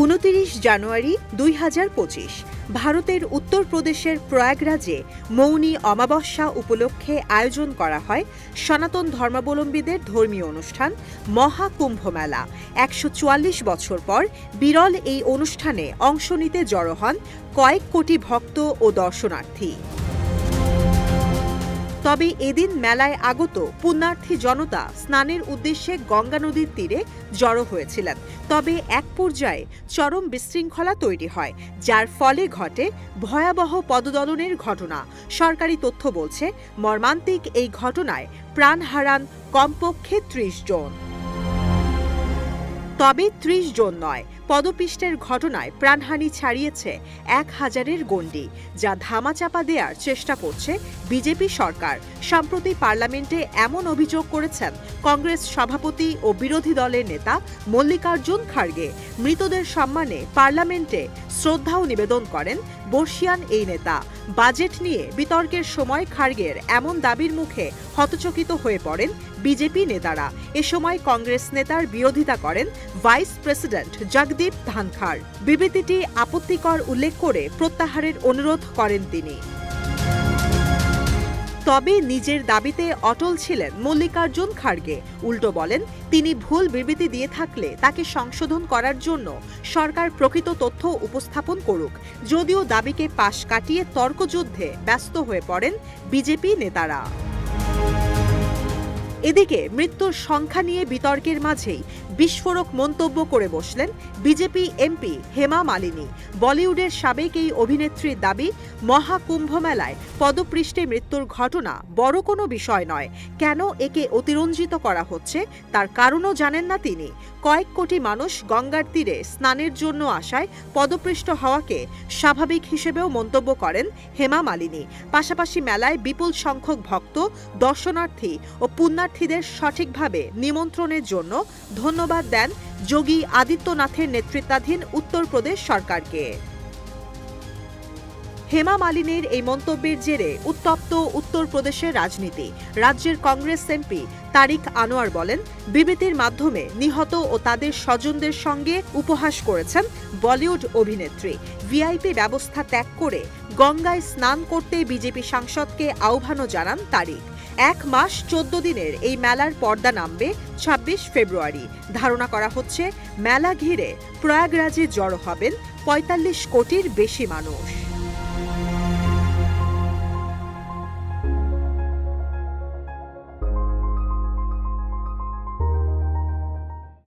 ২৯ জানুয়ারি ২০২৫ ভারতের উত্তরপ্রদেশের প্রয়াগরাজে মৌনী অমাবস্যা উপলক্ষে আয়োজন করা হয় সনাতন ধর্মাবলম্বীদের ধর্মীয় অনুষ্ঠান মহাকুম্ভ মেলা। ১৪৪ বছর পর বিরল এই অনুষ্ঠানে অংশ নিতে জড়ো হন কয়েক কোটি ভক্ত ও দর্শনার্থী। তবে এদিন মেলায় আগত পুণ্যার্থী জনতা স্নানের উদ্দেশ্যে গঙ্গা নদীর তীরে জড়ো হয়েছিলেন। তবে এক পর্যায়ে চরম বিশৃঙ্খলা তৈরি হয়, যার ফলে ঘটে ভয়াবহ পদদলনের ঘটনা। সরকারি তথ্য বলছে, মর্মান্তিক এই ঘটনায় প্রাণ হারান কমপক্ষে ৩০ জন। তবে ৩০ জন নয়, পদপিষ্টের ঘটনায় প্রাণহানি ছাড়িয়েছে ১,০০০-এর গণ্ডি, যা ধামাচাপা দেওয়ার চেষ্টা করছে বিজেপি সরকার। সম্প্রতি পার্লামেন্টে এমন অভিযোগ করেছেন কংগ্রেস সভাপতি ও বিরোধী দলের নেতা মল্লিকার্জুন খাড়গে। মৃতদের সম্মানে পার্লামেন্টে শ্রদ্ধাও নিবেদন করেন বর্ষিয়ান এই নেতা। বাজেট নিয়ে বিতর্কের সময় খাড়গের এমন দাবির মুখে হতচকিত হয়ে পড়েন বিজেপি নেতারা। এ সময় কংগ্রেস নেতার বিরোধিতা করেন ভাইস প্রেসিডেন্ট জগদীপ ধনখড়। বিবৃতিটি আপত্তিকর উল্লেখ করে প্রত্যাহারের অনুরোধ করেন তিনি। তবে নিজের দাবিতে অটল ছিলেন মল্লিকার্জুন খাড়গে। উল্টো বলেন, তিনি ভুল বিবৃতি দিয়ে থাকলে তাকে সংশোধন করার জন্য সরকার প্রকৃত তথ্য উপস্থাপন করুক। যদিও দাবিকে পাশ কাটিয়ে তর্কযুদ্ধে ব্যস্ত হয়ে পড়েন বিজেপি নেতারা। এদিকে মৃত্যুর সংখ্যা নিয়ে বিতর্কের মাঝেই বিস্ফোরক মন্তব্য করে বসলেন বিজেপি এমপি হেমা মালিনী। বলিউডের সাবেক এই অভিনেত্রীর দাবি, মহাকুম্ভ মেলায় পদপৃষ্ঠে মৃত্যুর ঘটনা বড় কোনো বিষয় নয়। কেন একে অতিরঞ্জিত করা হচ্ছে তার কারণও জানেন না তিনি। কয়েক কোটি মানুষ গঙ্গার তীরে স্নানের জন্য আসায় পদপৃষ্ঠ হওয়াকে স্বাভাবিক হিসেবেও মন্তব্য করেন হেমা মালিনী। পাশাপাশি মেলায় বিপুল সংখ্যক ভক্ত, দর্শনার্থী ও পুণ্যার্থীদের সঠিকভাবে নিমন্ত্রণের জন্য ধন্যবাদ দেন যোগী আদিত্যনাথের নেতৃত্বাধীন উত্তরপ্রদেশ সরকারকে। হেমা মালিনীর এই মন্তব্যের জেরে উত্তপ্ত উত্তরপ্রদেশের রাজনীতি। রাজ্যের কংগ্রেস এমপি তারিক আনোয়ার বলেন, বিবৃতির মাধ্যমে নিহত ও তাদের স্বজনদের সঙ্গে উপহাস করেছেন বলিউড অভিনেত্রী। ভিআইপি ব্যবস্থা ত্যাগ করে গঙ্গায় স্নান করতে বিজেপি সাংসদকে আহ্বানও জানান তারিক। ১ মাস ১৪ দিনের এই মেলার পর্দা নামবে ২৬ ফেব্রুয়ারি। ধারণা করা হচ্ছে মেলা ঘিরে প্রয়াগরাজে জড়ো হবেন ৪৫ কোটির বেশি মানুষ।